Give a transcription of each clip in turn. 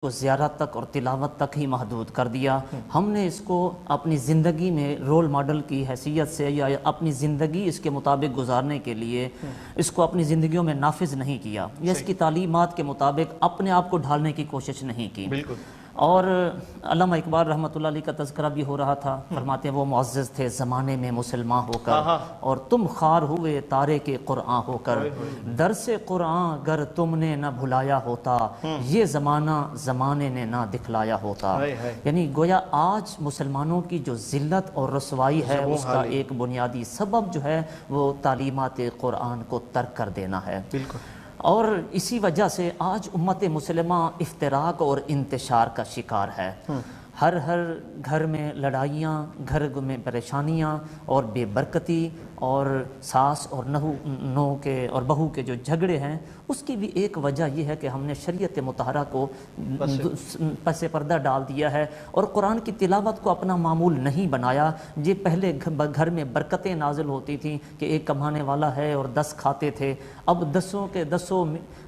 کو زیارت تک اور تلاوت تک ہی محدود کر دیا۔ ہم نے اس کو اپنی زندگی میں رول ماڈل کی حیثیت سے یا اپنی زندگی اس کے مطابق گزارنے کے لیے اس کو اپنی زندگیوں میں نافذ نہیں کیا یا اس کی تعلیمات کے مطابق اپنے آپ کو ڈھالنے کی کوشش نہیں کی۔ بالکل۔ اور علامہ اقبال رحمۃ اللہ علیہ کا تذکرہ بھی ہو رہا تھا، فرماتے ہیں وہ معزز تھے زمانے میں مسلمان ہو کر، اور تم خوار ہوئے تارے کے قرآن ہو کر، درس قرآن گر تم نے نہ بھلایا ہوتا، یہ زمانہ زمانے نے نہ دکھلایا ہوتا۔ یعنی گویا آج مسلمانوں کی جو ذلت اور رسوائی ہے اس کا ایک بنیادی سبب جو ہے وہ تعلیمات قرآن کو ترک کر دینا ہے۔ اور اسی وجہ سے آج امت مسلمہ افتراق اور انتشار کا شکار ہے۔ ہر گھر میں لڑائیاں، گھر میں پریشانیاں اور بے برکتی اور ساس اور نو کے اور بہو کے جو جھگڑے ہیں، اس کی بھی ایک وجہ یہ ہے کہ ہم نے شریعت مطہرہ کو پس پردہ ڈال دیا ہے اور قرآن کی تلاوت کو اپنا معمول نہیں بنایا۔ یہ پہلے گھر میں برکتیں نازل ہوتی تھیں کہ ایک کمانے والا ہے اور 10 کھاتے تھے، اب 10 کے 10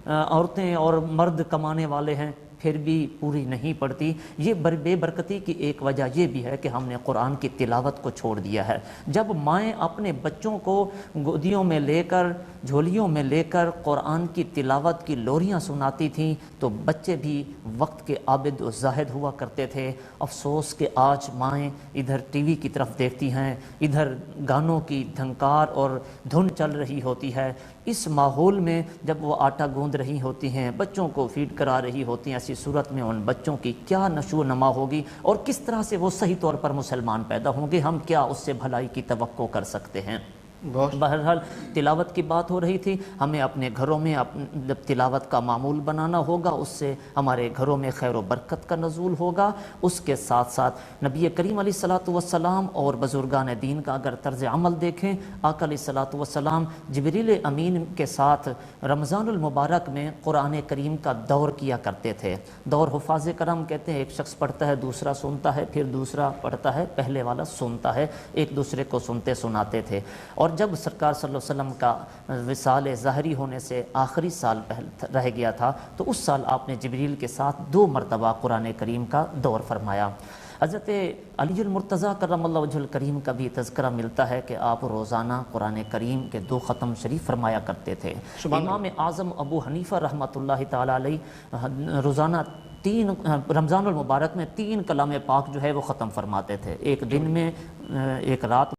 عورتیں اور مرد کمانے والے ہیں پھر بھی پوری نہیں پڑتی۔ یہ بے برکتی کی ایک وجہ یہ بھی ہے کہ ہم نے قرآن کی تلاوت کو چھوڑ دیا ہے۔ جب مائیں اپنے بچوں کو گودیوں میں لے کر، جھولیوں میں لے کر قرآن کی تلاوت کی لوریاں سناتی تھیں تو بچے بھی وقت کے عابد و زاہد ہوا کرتے تھے۔ افسوس کہ آج مائیں ادھر ٹی وی کی طرف دیکھتی ہیں، ادھر گانوں کی دھنکار اور دھن چل رہی ہوتی ہے۔ اس ماحول میں جب وہ آٹا گوندھ رہی ہوتی ہیں، بچوں کو فیڈ کرا رہی ہوتی ہیں، ایسی صورت میں ان بچوں کی کیا نشو و نما ہوگی اور کس طرح سے وہ صحیح طور پر مسلمان پیدا ہوں گے؟ ہم کیا اس سے بھلائی کی توقع کر سکتے ہیں؟ بہرحال تلاوت کی بات ہو رہی تھی، ہمیں اپنے گھروں میں تلاوت کا معمول بنانا ہوگا، اس سے ہمارے گھروں میں خیر و برکت کا نزول ہوگا۔ اس کے ساتھ ساتھ نبی کریم علیہ الصلوۃ والسلام اور بزرگان دین کا اگر طرز عمل دیکھیں، آقا علیہ الصلوۃ والسلام جبریل امین کے ساتھ رمضان المبارک میں قرآن کریم کا دور کیا کرتے تھے۔ دور حفاظ کرم کہتے ہیں، ایک شخص پڑھتا ہے، دوسرا سنتا ہے، پھر دوسرا پڑھتا ہے، پہلے والا سنتا ہے، ایک دوسرے کو سنتے سناتے تھے۔ اور جب سرکار صلی اللہ علیہ وسلم کا وصال ظاہری ہونے سے آخری سال رہ گیا تھا تو اس سال آپ نے جبریل کے ساتھ 2 مرتبہ قرآن کریم کا دور فرمایا۔ حضرت علی المرتضیٰ کرم اللہ وجہ الکریم کا بھی تذکرہ ملتا ہے کہ آپ روزانہ قرآن کریم کے 2 ختم شریف فرمایا کرتے تھے۔ امام اعظم ابو حنیفہ رحمۃ اللہ تعالی علیہ روزانہ 3 رمضان المبارک میں 3 کلام پاک جو ہے وہ ختم فرماتے تھے، ایک دن میں، ایک رات